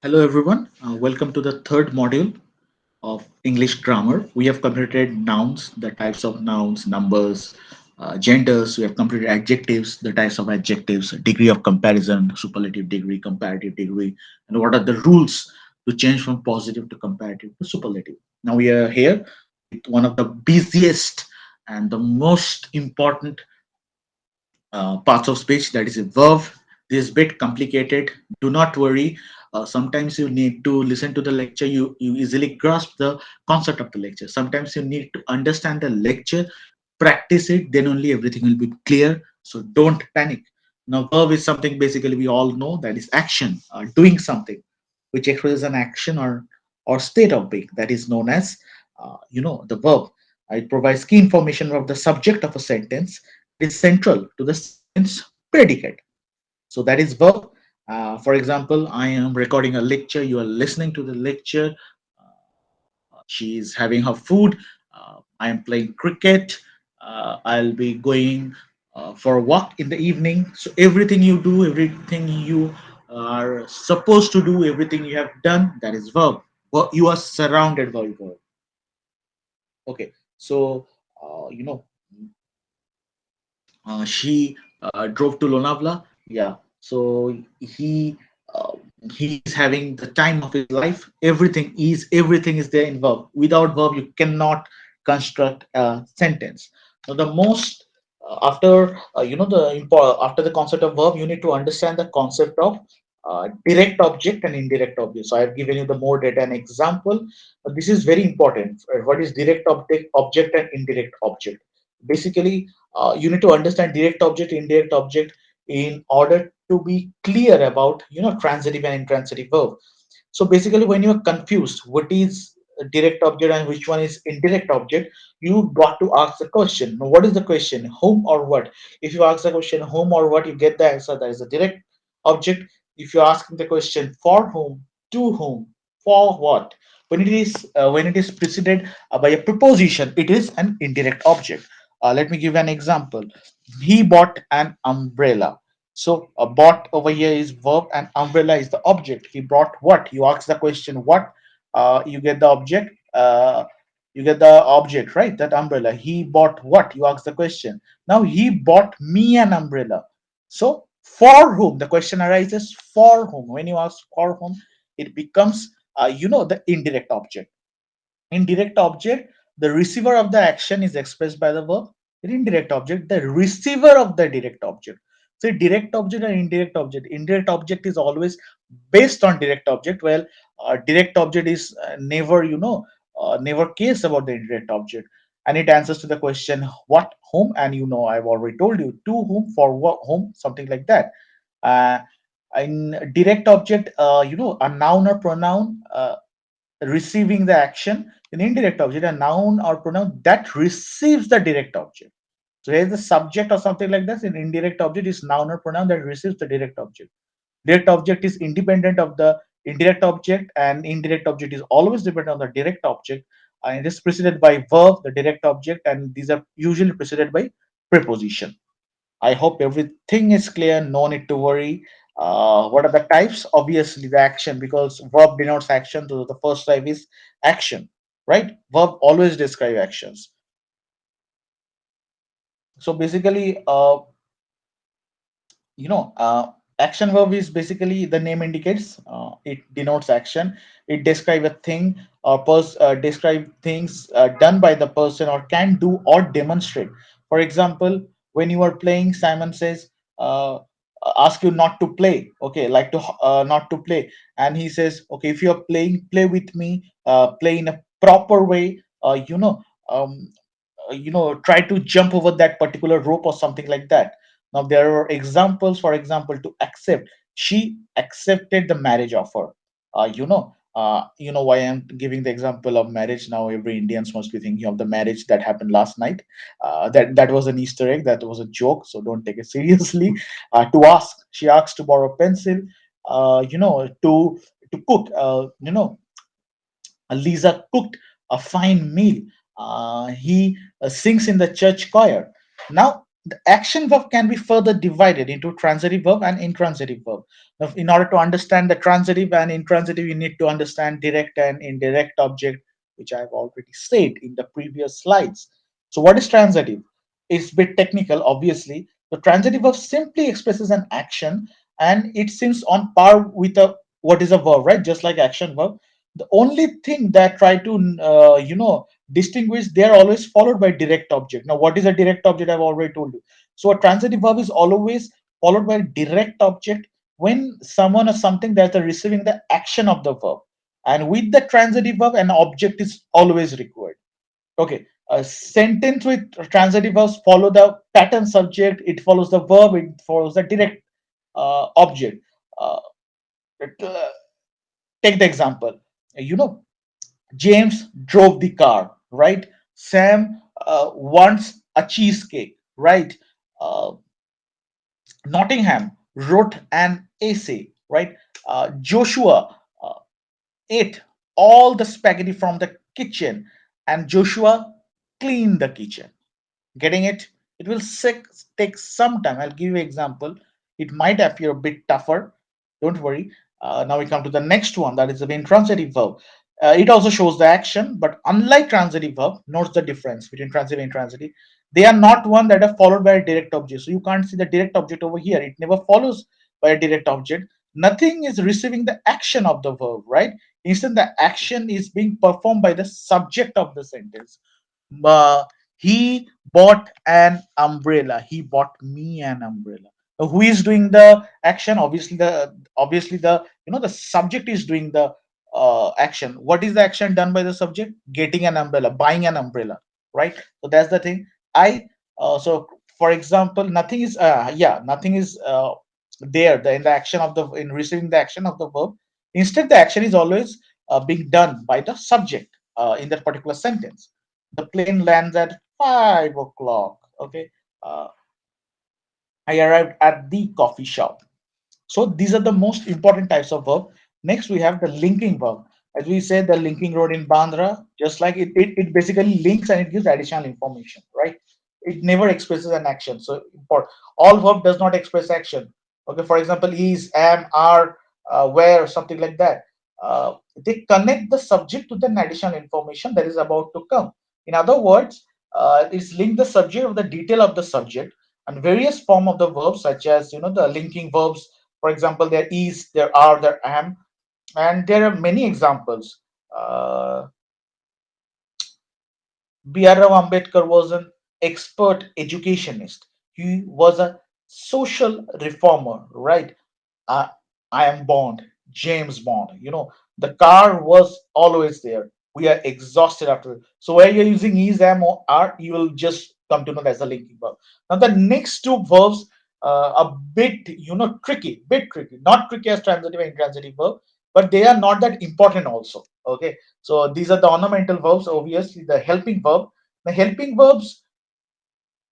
Hello, everyone. Welcome to the third module of English grammar. We have completed nouns, the types of nouns, numbers, genders. We have completed adjectives, the types of adjectives, degree of comparison, superlative degree, comparative degree, and what are the rules to change from positive to comparative to superlative. Now we are here with one of the busiest and the most important parts of speech, that is a verb. This is a bit complicated. Do not worry. Sometimes you need to listen to the lecture. You easily grasp the concept of the lecture. Sometimes you need to understand the lecture, practice it, then only everything will be clear. So don't panic. Now, verb is something basically we all know, that is action, doing something, which expresses an action or state of being, that is known as the verb. It provides key information of the subject of a sentence. It is central to the sentence predicate. So that is verb. For example, I am recording a lecture. You are listening to the lecture. She is having her food. I am playing cricket. I'll be going for a walk in the evening. So everything you do, everything you are supposed to do, everything you have done, that is verb. Well, you are surrounded by verb. Okay. So she drove to Lonavala. Yeah. So uh, he is having the time of his life. Everything is there in verb. Without verb, you cannot construct a sentence. Now, the most after after the concept of verb, you need to understand the concept of direct object and indirect object. So I have given you the more data and example. This is very important. What is direct object and indirect object? Basically, you need to understand direct object, indirect object in order to be clear about transitive and intransitive verb. So basically, when you are confused what is a direct object and which one is indirect object, you got to ask the question. Now, what is the question? Whom or what? If you ask the question whom or what, you get the answer, that is a direct object. If you're asking the question for whom, to whom, for what, when it is preceded by a preposition, it is an indirect object. Let me give an example. He bought an umbrella. So a bought over here is verb and umbrella is the object. He brought what? You ask the question what, you get the object. You get the object, right? That umbrella. He bought what? You ask the question. Now he bought me an umbrella. So for whom? The question arises for whom. When you ask for whom, it becomes the indirect object. In direct object, the receiver of the action is expressed by the verb. In indirect object, the receiver of the direct object. So direct object and indirect object. Indirect object is always based on direct object. Well, direct object is never cares about the indirect object, and it answers to the question what, whom, and I've already told you to whom, for what, whom, something like that. Uh, in direct object, a noun or pronoun receiving the action. An indirect object, a noun or pronoun that receives the direct object. So here's the subject or something like this. An indirect object is noun or pronoun that receives the direct object. Direct object is independent of the indirect object, and indirect object is always dependent on the direct object. And it is preceded by verb, the direct object, and these are usually preceded by preposition. I hope everything is clear. No need to worry. What are the types? Obviously, the action, because verb denotes action. So the first type is action, right? Verb always describe actions. So basically, action verb is basically the name indicates. It denotes action. It describe a thing or describe things done by the person or can do or demonstrate. For example, when you are playing, Simon says, ask you not to play. Okay, like to not to play, and he says, okay, if you are playing, play with me. Play in a proper way. Um, try to jump over that particular rope or something like that. Now there are examples. For example, to accept, she accepted the marriage offer. Why I'm giving the example of marriage. Now every Indians must be thinking of the marriage that happened last night. That was an Easter egg, that was a joke, so don't take it seriously. To ask, she asked to borrow a pencil. To cook, Lisa cooked a fine meal. He sings in the church choir. Now, The action verb can be further divided into transitive verb and intransitive verb. Now, in order to understand the transitive and intransitive, you need to understand direct and indirect object, which I've already said in the previous slides. So, what is transitive? It's a bit technical, obviously. The transitive verb simply expresses an action, and it seems on par with a what is a verb, right? Just like action verb. The only thing that try to distinguish, they are always followed by direct object. Now, what is a direct object? I've already told you. So a transitive verb is always followed by a direct object when someone or something that are receiving the action of the verb, and with the transitive verb an object is always required. Okay, a sentence with transitive verbs follow the pattern subject, it follows the verb, it follows the direct object. uh, it, take the example, you know James drove the car, right? Sam wants a cheesecake, right? Uh, Nottingham wrote an essay, right? Joshua ate all the spaghetti from the kitchen, and Joshua cleaned the kitchen. Getting it? It will take some time. I'll give you an example. It might appear a bit tougher. Don't worry. Now we come to the next one, that is the intransitive verb. It also shows the action, but unlike transitive verb, notes the difference between transitive and intransitive. They are not one that are followed by a direct object. So you can't see the direct object over here. It never follows by a direct object. Nothing is receiving the action of the verb, right? Instead, the action is being performed by the subject of the sentence. uh, he bought an umbrella. He bought me an umbrella. Who is doing the action? Obviously the the subject is doing the action. What is the action done by the subject? Getting an umbrella, buying an umbrella, right? So that's the thing. I so for example, nothing is nothing is there in the action of the in receiving the action of the verb. Instead, the action is always being done by the subject in that particular sentence. The plane lands at 5 o'clock. Okay. Uh, I arrived at the coffee shop. So these are the most important types of verb. Next, we have the linking verb. As we said, the linking road in Bandra, just like it basically links and it gives additional information, right? It never expresses an action. So for all verb does not express action. Okay, for example, is, am, are, where, something like that. They connect the subject to the additional information that is about to come. In other words, it's link the subject of the detail of the subject, and various form of the verbs such as the linking verbs. For example, there is, there are, there am, and there are many examples. Uh, B.R. Ambedkar was an expert educationist. He was a social reformer, right? I, I am Bond, James Bond. The car was always there. We are exhausted after. So where you're using is, am, or are, you will just come to know that's a linking verb. Now the next two verbs a bit tricky, not tricky as transitive and intransitive verb, but they are not that important also. Okay, so these are the ornamental verbs. Obviously, the helping verb. The helping verbs,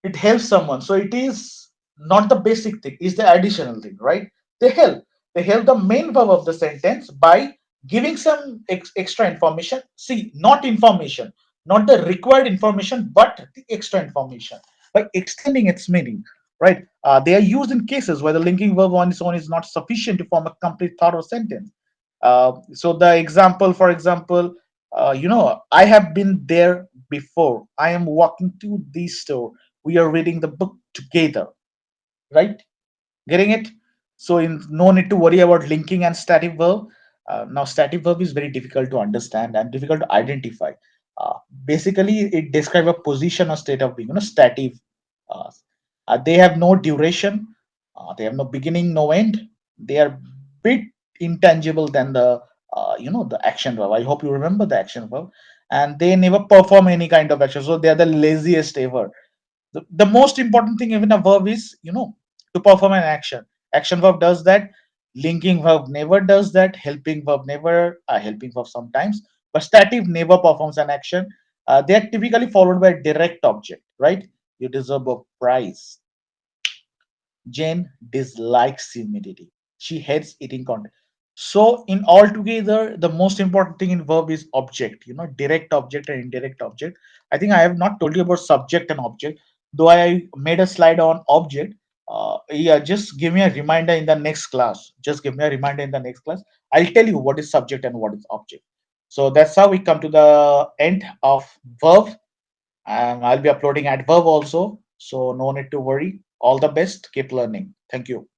it helps someone, so it is not the basic thing, it's the additional thing, right? They help the main verb of the sentence by giving some extra information. See, not information, not the required information, but the extra information, by extending its meaning, right? They are used in cases where the linking verb on its own is not sufficient to form a complete thought or sentence. So the example, for example, I have been there before. I am walking to the store. We are reading the book together, right? Getting it? So in no need to worry about linking and static verb. Now static verb is very difficult to understand and difficult to identify. uh, Basically it describes a position or state of being, stative. uh, they have no duration, they have no beginning, no end. They are bit intangible than the action verb. I hope you remember the action verb. And they never perform any kind of action, so they are the laziest ever. The most important thing even a verb is to perform an action. Action verb does that. Linking verb never does that. Helping verb never. Helping verb sometimes, but stative never performs an action. They are typically followed by a direct object, right? You deserve a prize. Jane dislikes humidity. She hates eating content. So in altogether, the most important thing in verb is object, direct object and indirect object. I think I have not told you about subject and object. though I made a slide on object. Yeah, just give me a reminder in the next class. Just give me a reminder in the next class. I'll tell you what is subject and what is object. So that's how we come to the end of verb. I'll be uploading at verb also. So no need to worry. All the best. Keep learning. Thank you.